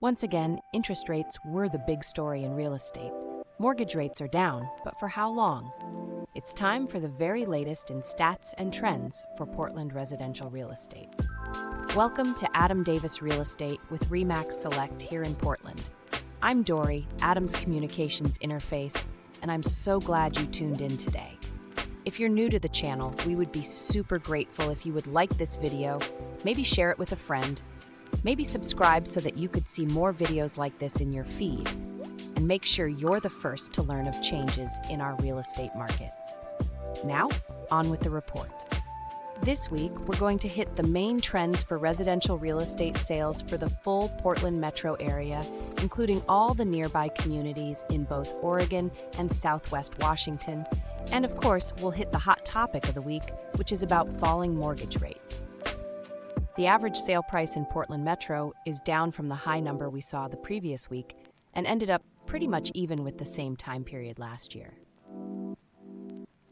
Once again, interest rates were the big story in real estate. Mortgage rates are down, but for how long? It's time for the very latest in stats and trends for Portland residential real estate. Welcome to Adam Davis Real Estate with RE/MAX Select here in Portland. I'm Doory, Adam's communications interface, and I'm so glad you tuned in today. If you're new to the channel, we would be super grateful if you would like this video, maybe share it with a friend, maybe subscribe so that you could see more videos like this in your feed, and make sure you're the first to learn of changes in our real estate market. Now, on with the report. This week, we're going to hit the main trends for residential real estate sales for the full Portland metro area, including all the nearby communities in both Oregon and Southwest Washington. And of course, we'll hit the hot topic of the week, which is about falling mortgage rates. The average sale price in Portland Metro is down from the high number we saw the previous week and ended up pretty much even with the same time period last year.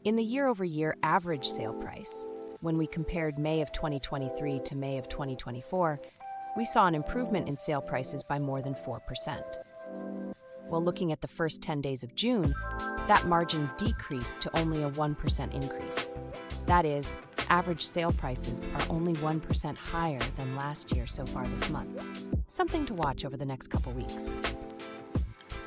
In the year-over-year average sale price, when we compared May of 2023 to May of 2024, we saw an improvement in sale prices by more than 4%. While looking at the first 10 days of June, that margin decreased to only a 1% increase. That is, average sale prices are only 1% higher than last year so far this month. Something to watch over the next couple weeks.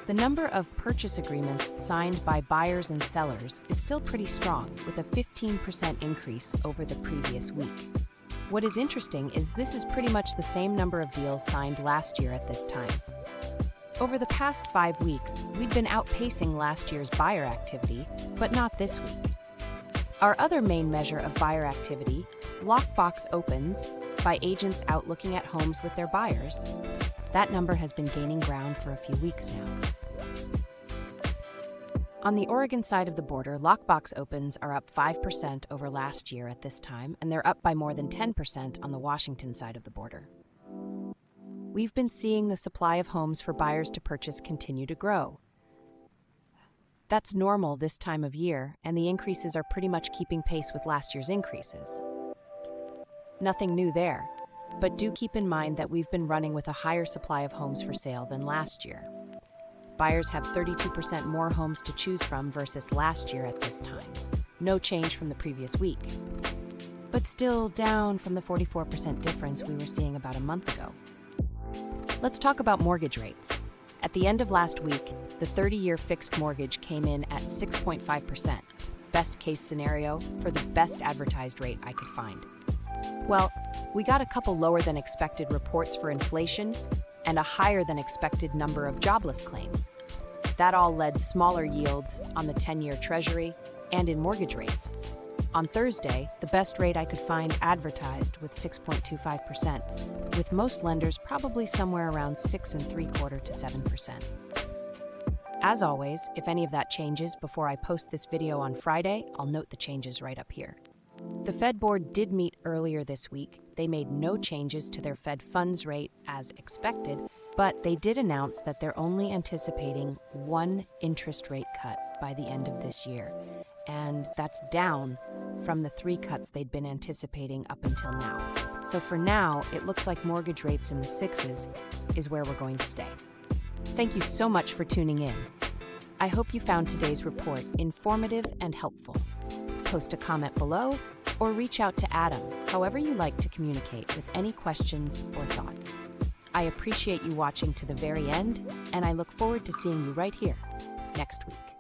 The number of purchase agreements signed by buyers and sellers is still pretty strong, with a 15% increase over the previous week. What is interesting is this is pretty much the same number of deals signed last year at this time. Over the past 5 weeks, we'd been outpacing last year's buyer activity, but not this week. Our other main measure of buyer activity, lockbox opens, by agents out looking at homes with their buyers, that number has been gaining ground for a few weeks now. On the Oregon side of the border, lockbox opens are up 5% over last year at this time, and they're up by more than 10% on the Washington side of the border. We've been seeing the supply of homes for buyers to purchase continue to grow. That's normal this time of year, and the increases are pretty much keeping pace with last year's increases. Nothing new there, but do keep in mind that we've been running with a higher supply of homes for sale than last year. Buyers have 32% more homes to choose from versus last year at this time. No change from the previous week, but still down from the 44% difference we were seeing about a month ago. Let's talk about mortgage rates. At the end of last week, the 30-year fixed mortgage came in at 6.5%, best case scenario for the best advertised rate I could find. Well, we got a couple lower than expected reports for inflation and a higher than expected number of jobless claims. That all led smaller yields on the 10-year Treasury and in mortgage rates. On Thursday, the best rate I could find advertised with 6.25%, with most lenders probably somewhere around 6.75% to 7%. As always, if any of that changes before I post this video on Friday, I'll note the changes right up here. The Fed board did meet earlier this week. They made no changes to their Fed funds rate as expected, but they did announce that they're only anticipating one interest rate cut by the end of this year. And that's down from the 3 cuts they'd been anticipating up until now. So for now, it looks like mortgage rates in the 6s is where we're going to stay. Thank you so much for tuning in. I hope you found today's report informative and helpful. Post a comment below or reach out to Adam, however you like to communicate with any questions or thoughts. I appreciate you watching to the very end, and I look forward to seeing you right here next week.